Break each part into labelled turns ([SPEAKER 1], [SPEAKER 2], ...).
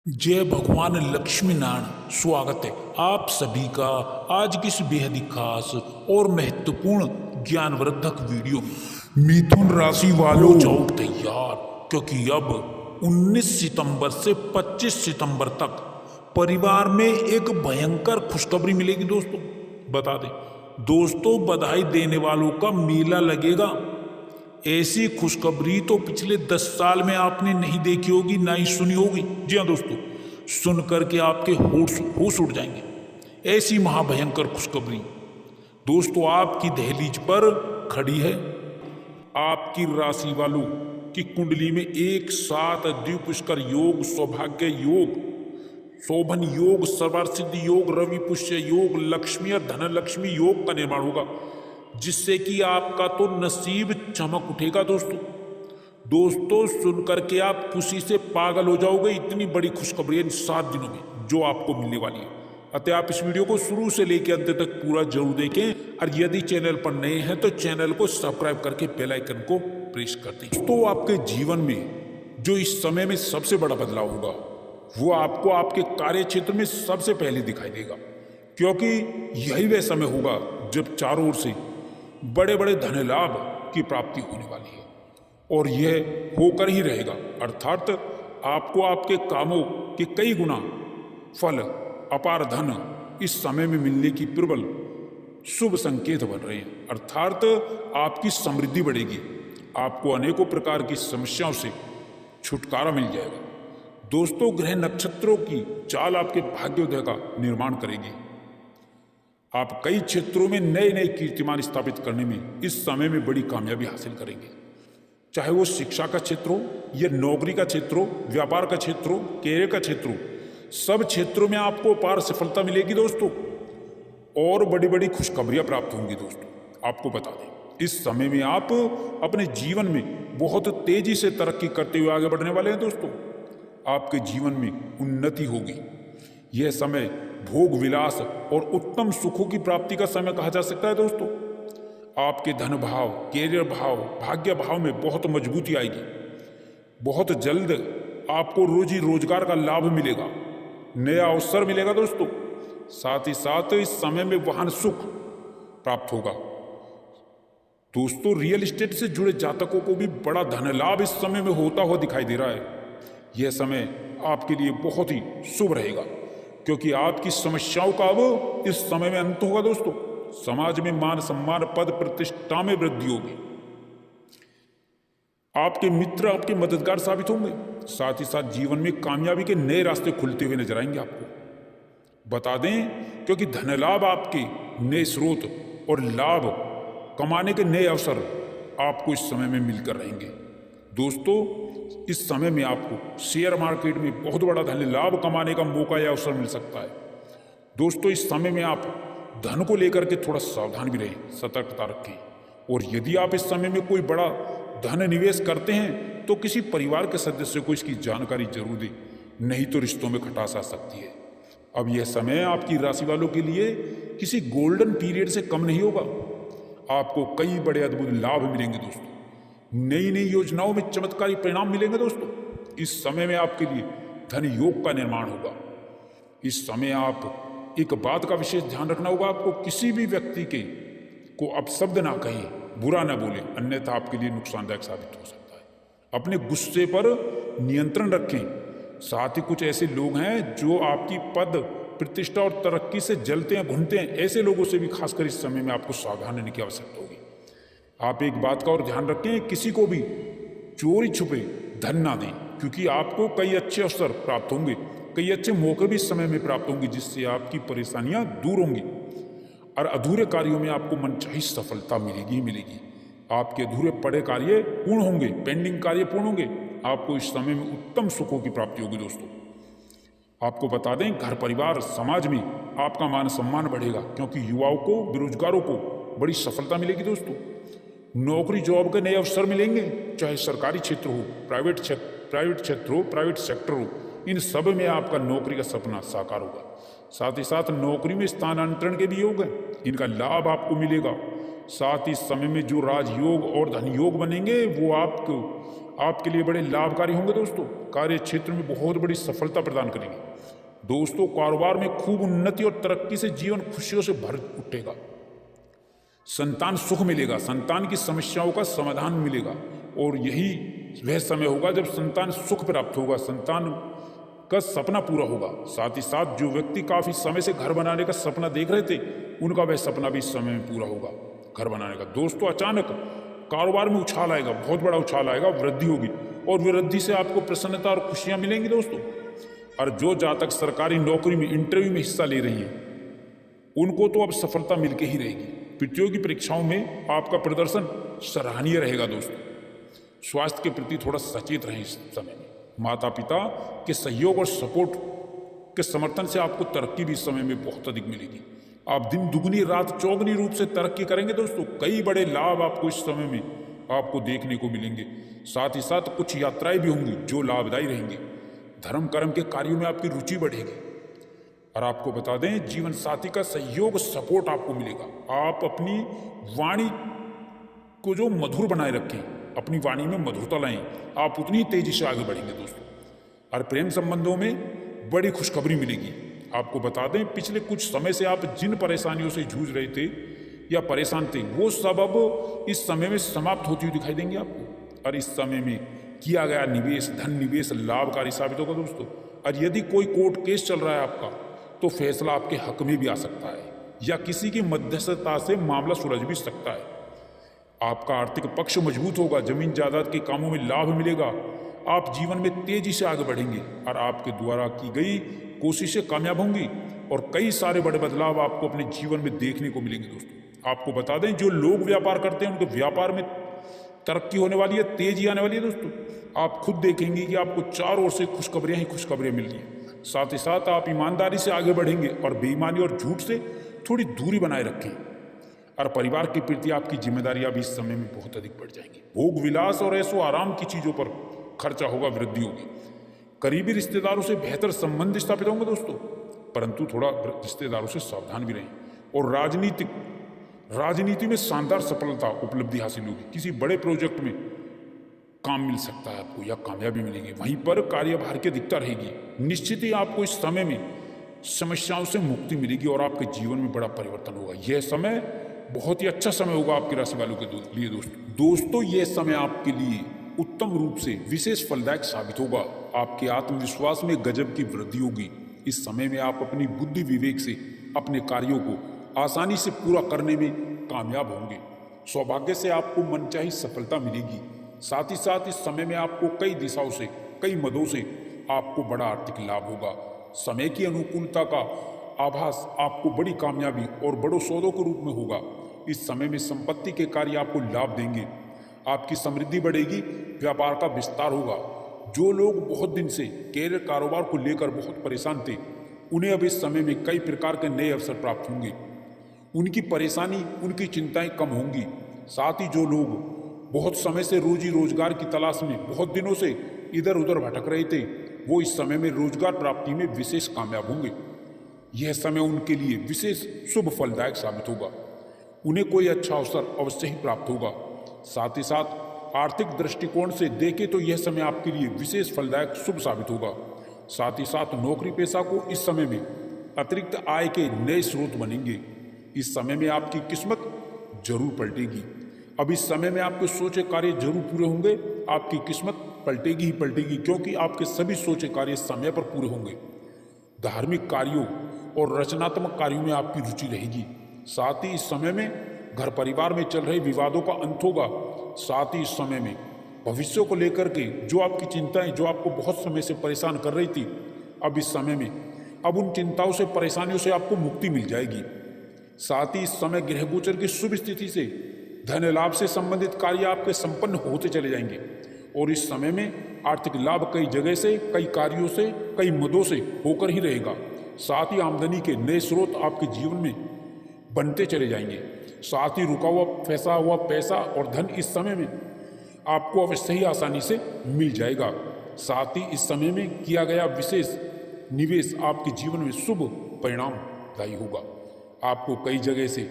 [SPEAKER 1] जय भगवान लक्ष्मी नारायण। स्वागत है आप सभी का आज की इस बेहद ही खास और महत्वपूर्ण ज्ञानवर्धक वीडियो में। मिथुन राशि वालों हो जाओ तैयार, क्योंकि अब 19 सितंबर से 25 सितंबर तक परिवार में एक भयंकर खुशखबरी मिलेगी। दोस्तों बता दें, दोस्तों बधाई देने वालों का मेला लगेगा। ऐसी खुशखबरी तो पिछले 10 साल में आपने नहीं देखी होगी, ना ही सुनी होगी। जी हाँ दोस्तों, सुन करके आपके होश उड़ जाएंगे। ऐसी महाभयंकर खुशखबरी दोस्तों आपकी दहलीज पर खड़ी है। आपकी राशि वालों की कुंडली में एक साथ द्विपुष्कर योग, सौभाग्य योग, शोभन योग, सर्वार्थ योग, रवि पुष्य योग, लक्ष्मी और धनलक्ष्मी योग का निर्माण होगा, जिससे कि आपका तो नसीब चमक उठेगा। दोस्तों सुन करके आप खुशी से पागल हो जाओगे। इतनी बड़ी खुशखबरी है इन 7 दिनों में जो आपको मिलने वाली है। अतः आप इस वीडियो को शुरू से लेकर अंत तक पूरा जरूर देखें, और यदि चैनल पर नए हैं तो चैनल को सब्सक्राइब करके बेल आइकन को प्रेस कर दें। तो आपके जीवन में जो इस समय में सबसे बड़ा बदलाव होगा वो आपको आपके कार्य क्षेत्र में सबसे पहले दिखाई देगा, क्योंकि यही वह समय होगा जब चारों ओर से बड़े बड़े धन लाभ की प्राप्ति होने वाली है, और यह होकर ही रहेगा। अर्थात आपको आपके कामों के कई गुना फल, अपार धन इस समय में मिलने की प्रबल शुभ संकेत बन रहे हैं। अर्थात आपकी समृद्धि बढ़ेगी, आपको अनेकों प्रकार की समस्याओं से छुटकारा मिल जाएगा। दोस्तों ग्रह नक्षत्रों की चाल आपके भाग्योदय का निर्माण करेगी। आप कई क्षेत्रों में नए नए कीर्तिमान स्थापित करने में इस समय में बड़ी कामयाबी हासिल करेंगे, चाहे वो शिक्षा का क्षेत्र हो या नौकरी का क्षेत्र हो, व्यापार का क्षेत्र हो, कैरियर का क्षेत्र हो। सब क्षेत्रों में आपको अपार सफलता मिलेगी दोस्तों, और बड़ी बड़ी खुशखबरियां प्राप्त होंगी। दोस्तों आपको बता दें, इस समय में आप अपने जीवन में बहुत तेजी से तरक्की करते हुए आगे बढ़ने वाले हैं। दोस्तों आपके जीवन में उन्नति होगी। यह समय भोग विलास और उत्तम सुखों की प्राप्ति का समय कहा जा सकता है। दोस्तों आपके धन भाव, कैरियर भाव, भाग्य भाव में बहुत मजबूती आएगी। बहुत जल्द आपको रोजी रोजगार का लाभ मिलेगा, नया अवसर मिलेगा। दोस्तों साथ ही साथ इस समय में वाहन सुख प्राप्त होगा। दोस्तों रियल एस्टेट से जुड़े जातकों को भी बड़ा धन लाभ इस समय में होता हुआ दिखाई दे रहा है। यह समय आपके लिए बहुत ही शुभ रहेगा, क्योंकि आपकी समस्याओं का अब इस समय में अंत होगा। दोस्तों समाज में मान सम्मान, पद प्रतिष्ठा में वृद्धि होगी। आपके मित्र आपके मददगार साबित होंगे। साथ ही साथ जीवन में कामयाबी के नए रास्ते खुलते हुए नजर आएंगे आपको। बता दें, क्योंकि धन लाभ आपके नए स्रोत और लाभ कमाने के नए अवसर आपको इस समय में मिलकर रहेंगे। दोस्तों इस समय में आपको शेयर मार्केट में बहुत बड़ा धन लाभ कमाने का मौका या अवसर मिल सकता है। दोस्तों इस समय में आप धन को लेकर के थोड़ा सावधान भी रहें, सतर्कता रखें। और यदि आप इस समय में कोई बड़ा धन निवेश करते हैं तो किसी परिवार के सदस्य को इसकी जानकारी जरूर दें, नहीं तो रिश्तों में खटास आ सकती है। अब यह समय आपकी राशि वालों के लिए किसी गोल्डन पीरियड से कम नहीं होगा। आपको कई बड़े अद्भुत लाभ मिलेंगे। दोस्तों नई नई योजनाओं में चमत्कारी परिणाम मिलेंगे। दोस्तों इस समय में आपके लिए धन योग का निर्माण होगा। इस समय आप एक बात का विशेष ध्यान रखना होगा, आपको किसी भी व्यक्ति के को अपशब्द ना कहें, बुरा ना बोले, अन्यथा आपके लिए नुकसानदायक साबित हो सकता है। अपने गुस्से पर नियंत्रण रखें। साथ ही कुछ ऐसे लोग हैं जो आपकी पद प्रतिष्ठा और तरक्की से जलते हैं, भुनते हैं। ऐसे लोगों से भी खासकर इस समय में आपको सावधान रहने की आवश्यकता होगी। आप एक बात का और ध्यान रखें, किसी को भी चोरी छुपे धन ना दें, क्योंकि आपको कई अच्छे अवसर प्राप्त होंगे, कई अच्छे मौके भी इस समय में प्राप्त होंगे, जिससे आपकी परेशानियां दूर होंगी और अधूरे कार्यों में आपको मनचाही सफलता मिलेगी ही मिलेगी। आपके अधूरे पड़े कार्य पूर्ण होंगे, पेंडिंग कार्य पूर्ण होंगे। आपको इस समय में उत्तम सुखों की प्राप्ति होगी। दोस्तों आपको बता दें, घर परिवार समाज में आपका मान सम्मान बढ़ेगा, क्योंकि युवाओं को, बेरोजगारों को बड़ी सफलता मिलेगी। दोस्तों नौकरी जॉब के नए अवसर मिलेंगे, चाहे सरकारी क्षेत्र हो, प्राइवेट क्षेत्र हो, प्राइवेट सेक्टर हो। इन सब में आपका नौकरी का सपना साकार होगा। साथ ही साथ नौकरी में स्थानांतरण के भी योग हैं, इनका लाभ आपको मिलेगा। साथ ही समय में जो राजयोग और धन योग बनेंगे वो आपके लिए बड़े लाभकारी होंगे दोस्तों। कार्य क्षेत्र में बहुत बड़ी सफलता प्रदान करेंगे दोस्तों। कारोबार में खूब उन्नति और तरक्की से जीवन खुशियों से भर उठेगा। संतान सुख मिलेगा, संतान की समस्याओं का समाधान मिलेगा और यही वह समय होगा जब संतान सुख प्राप्त होगा, संतान का सपना पूरा होगा। साथ ही साथ जो व्यक्ति काफी समय से घर बनाने का सपना देख रहे थे, उनका वह सपना भी इस समय में पूरा होगा घर बनाने का। दोस्तों अचानक कारोबार में उछाल आएगा, बहुत बड़ा उछाल आएगा, वृद्धि होगी और वृद्धि से आपको प्रसन्नता और खुशियां मिलेंगी दोस्तों। और जो जातक सरकारी नौकरी में इंटरव्यू में हिस्सा ले रही है, उनको तो अब सफलता मिलके ही रहेगी। प्रतियोगी परीक्षाओं में आपका प्रदर्शन सराहनीय रहेगा दोस्तों। स्वास्थ्य के प्रति थोड़ा सचेत रहें इस समय में। माता पिता के सहयोग और सपोर्ट के समर्थन से आपको तरक्की भी इस समय में बहुत अधिक मिलेगी। आप दिन दुगनी रात चौगनी रूप से तरक्की करेंगे दोस्तों। कई बड़े लाभ आपको इस समय में आपको देखने को मिलेंगे। साथ ही साथ कुछ यात्राएं भी होंगी जो लाभदायी रहेंगी। धर्म कर्म के कार्यों में आपकी रुचि बढ़ेगी। और आपको बता दें, जीवन साथी का सहयोग सपोर्ट आपको मिलेगा। आप अपनी वाणी को जो मधुर बनाए रखें, अपनी वाणी में मधुरता लाएं, आप उतनी तेजी से आगे बढ़ेंगे दोस्तों। और प्रेम संबंधों में बड़ी खुशखबरी मिलेगी। आपको बता दें, पिछले कुछ समय से आप जिन परेशानियों से जूझ रहे थे या परेशान थे, वो सब अब इस समय में समाप्त होती हुई दिखाई देंगे आपको। और इस समय में किया गया निवेश, धन निवेश लाभकारी साबित होगा दोस्तों। और यदि कोई कोर्ट केस चल रहा है आपका, तो फैसला आपके हक में भी आ सकता है या किसी की मध्यस्थता से मामला सुलझ भी सकता है। आपका आर्थिक पक्ष मजबूत होगा, जमीन जायदाद के कामों में लाभ मिलेगा। आप जीवन में तेजी से आगे बढ़ेंगे और आपके द्वारा की गई कोशिशें कामयाब होंगी और कई सारे बड़े बदलाव आपको अपने जीवन में देखने को मिलेंगे दोस्तों। आपको बता दें, जो लोग व्यापार करते हैं, उनके व्यापार में तरक्की होने वाली है, तेजी आने वाली है दोस्तों। आप खुद देखेंगे कि आपको चारों ओर से खुशखबरियां ही खुशखबरियां मिल रही हैं। साथ ही साथ आप ईमानदारी से आगे बढ़ेंगे और बेईमानी और झूठ से थोड़ी दूरी बनाए रखें। और परिवार के प्रति आपकी जिम्मेदारियां भी इस समय में बहुत अधिक बढ़ जाएंगी। भोग विलास और ऐसो आराम की चीजों पर खर्चा होगा, वृद्धि होगी। करीबी रिश्तेदारों से बेहतर संबंध स्थापित होंगे दोस्तों, परंतु थोड़ा रिश्तेदारों से सावधान भी रहें। और राजनीति में शानदार सफलता उपलब्धि हासिल होगी। किसी बड़े प्रोजेक्ट में काम मिल सकता है आपको या कामयाबी मिलेगी। वहीं पर कार्यभार की अधिकता रहेगी। निश्चित ही आपको इस समय में समस्याओं से मुक्ति मिलेगी और आपके जीवन में बड़ा परिवर्तन होगा। यह समय बहुत ही अच्छा समय होगा आपकी राशि वालों के लिए दोस्तों। यह समय आपके लिए उत्तम रूप से विशेष फलदायक साबित होगा। आपके आत्मविश्वास में गजब की वृद्धि होगी। इस समय में आप अपनी बुद्धि विवेक से अपने कार्यों को आसानी से पूरा करने में कामयाब होंगे। सौभाग्य से आपको मनचाही सफलता मिलेगी। साथ ही साथ इस समय में आपको कई दिशाओं से, कई मदों से आपको बड़ा आर्थिक लाभ होगा। समय की अनुकूलता का आभास आपको बड़ी कामयाबी और बड़ों सौदों के रूप में होगा। इस समय में संपत्ति के कार्य आपको लाभ देंगे। आपकी समृद्धि बढ़ेगी, व्यापार का विस्तार होगा। जो लोग बहुत दिन से कैरियर कारोबार को लेकर बहुत परेशान थे, उन्हें अब इस समय में कई प्रकार के नए अवसर प्राप्त होंगे। उनकी परेशानी, उनकी चिंताएं कम होंगी। साथ ही जो लोग बहुत समय से रोजी रोजगार की तलाश में बहुत दिनों से इधर उधर भटक रहे थे, वो इस समय में रोजगार प्राप्ति में विशेष कामयाब होंगे। यह समय उनके लिए विशेष शुभ फलदायक साबित होगा। उन्हें कोई अच्छा अवसर अवश्य ही प्राप्त होगा। साथ ही साथ आर्थिक दृष्टिकोण से देखें तो यह समय आपके लिए विशेष फलदायक शुभ साबित होगा। साथ ही साथ नौकरी पेशा को इस समय में अतिरिक्त आय के नए स्रोत बनेंगे। इस समय में आपकी किस्मत जरूर पलटेगी। अब इस समय में आपके सोचे कार्य जरूर पूरे होंगे। आपकी किस्मत पलटेगी ही पलटेगी, क्योंकि आपके सभी सोचे कार्य समय पर पूरे होंगे। धार्मिक कार्यों और रचनात्मक कार्यों में आपकी रुचि रहेगी। साथ ही इस समय में घर परिवार में चल रहे विवादों का अंत होगा। साथ ही इस समय में भविष्य को लेकर के जो आपकी चिंताएं, जो आपको बहुत समय से परेशान कर रही थी, अब इस समय में अब उन चिंताओं से, परेशानियों से आपको मुक्ति मिल जाएगी। साथ ही इस समय ग्रह गोचर की शुभ स्थिति से धन लाभ से संबंधित कार्य आपके संपन्न होते चले जाएंगे। और इस समय में आर्थिक लाभ कई जगह से, कई कार्यों से, कई मदों से होकर ही रहेगा। साथ ही आमदनी के नए स्रोत आपके जीवन में बनते चले जाएंगे। साथ ही रुका हुआ फंसा हुआ पैसा और धन इस समय में आपको अवश्य ही आसानी से मिल जाएगा। साथ ही इस समय में किया गया विशेष निवेश आपके जीवन में शुभ परिणामदायी होगा। आपको कई जगह से,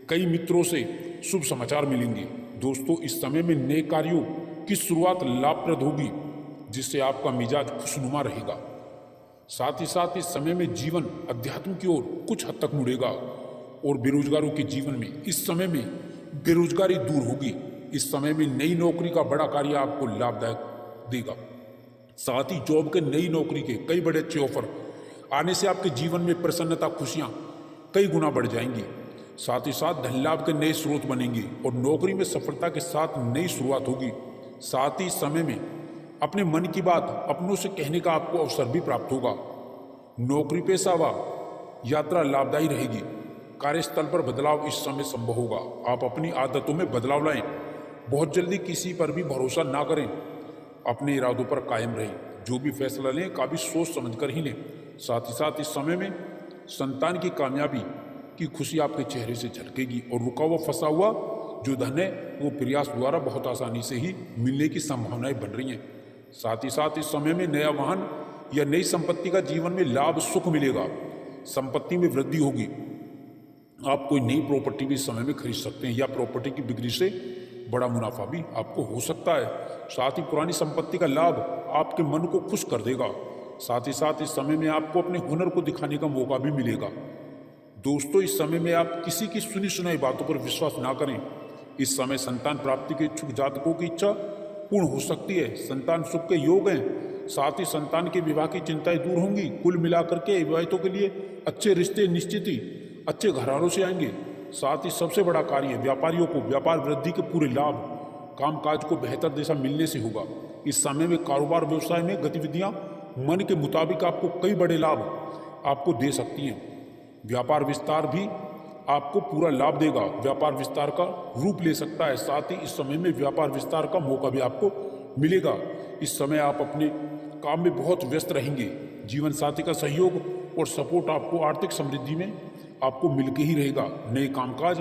[SPEAKER 1] कई मित्रों से शुभ समाचार मिलेंगे। दोस्तों, इस समय में नए कार्यों की शुरुआत लाभप्रद होगी, जिससे आपका मिजाज खुशनुमा रहेगा। साथ ही साथ इस समय में जीवन अध्यात्म की ओर कुछ हद तक मुड़ेगा और बेरोजगारों के जीवन में इस समय में बेरोजगारी दूर होगी। इस समय में नई नौकरी का बड़ा कार्य आपको लाभदायक देगा। साथ ही जॉब के नई नौकरी के कई बड़े अच्छे ऑफर आने से आपके जीवन में प्रसन्नता, खुशियां कई गुना बढ़ जाएंगी। साथ ही साथ धन लाभ के नए स्रोत बनेंगे और नौकरी में सफलता के साथ नई शुरुआत होगी। साथ ही समय में अपने मन की बात अपनों से कहने का आपको अवसर भी प्राप्त होगा। नौकरी पेशा व यात्रा लाभदायी रहेगी। कार्यस्थल पर बदलाव इस समय संभव होगा। आप अपनी आदतों में बदलाव लाएं। बहुत जल्दी किसी पर भी भरोसा ना करें। अपने इरादों पर कायम रहें। जो भी फैसला लें काफी सोच समझकर ही लें। साथ ही साथ इस समय में संतान की कामयाबी की खुशी आपके चेहरे से झलकेगी और रुका हुआ फंसा हुआ जो धन है वो प्रयास द्वारा बहुत आसानी से ही मिलने की संभावनाएं बन रही हैं। साथ ही साथ इस समय में नया वाहन या नई संपत्ति का जीवन में लाभ सुख मिलेगा। संपत्ति में वृद्धि होगी। आप कोई नई प्रॉपर्टी भी इस समय में खरीद सकते हैं या प्रॉपर्टी की बिक्री से बड़ा मुनाफा भी आपको हो सकता है। साथ ही पुरानी संपत्ति का लाभ आपके मन को खुश कर देगा। साथ ही साथ इस समय में आपको अपने हुनर को दिखाने का मौका भी मिलेगा। दोस्तों, इस समय में आप किसी की सुनी सुनाई बातों पर विश्वास ना करें। इस समय संतान प्राप्ति के इच्छुक जातकों की इच्छा पूर्ण हो सकती है। संतान सुख के योग हैं। साथ ही संतान के विवाह की चिंताएं दूर होंगी। कुल मिलाकर के विवाहितों के लिए अच्छे रिश्ते निश्चित ही अच्छे घरानों से आएंगे। साथ ही सबसे बड़ा कार्य व्यापारियों को व्यापार वृद्धि के पूरे लाभ, कामकाज को बेहतर दिशा मिलने से होगा। इस समय में कारोबार व्यवसाय में गतिविधियां मन के मुताबिक आपको कई बड़े लाभ आपको दे सकती हैं। व्यापार विस्तार भी आपको पूरा लाभ देगा। व्यापार विस्तार का रूप ले सकता है। साथ ही इस समय में व्यापार विस्तार का मौका भी आपको मिलेगा। इस समय आप अपने काम में बहुत व्यस्त रहेंगे। जीवन साथी का सहयोग और सपोर्ट आपको आर्थिक समृद्धि में आपको मिलके ही रहेगा। नए कामकाज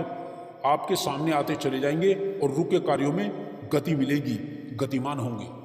[SPEAKER 1] आपके सामने आते चले जाएंगे और रुके कार्यों में गति मिलेगी, गतिमान होंगे।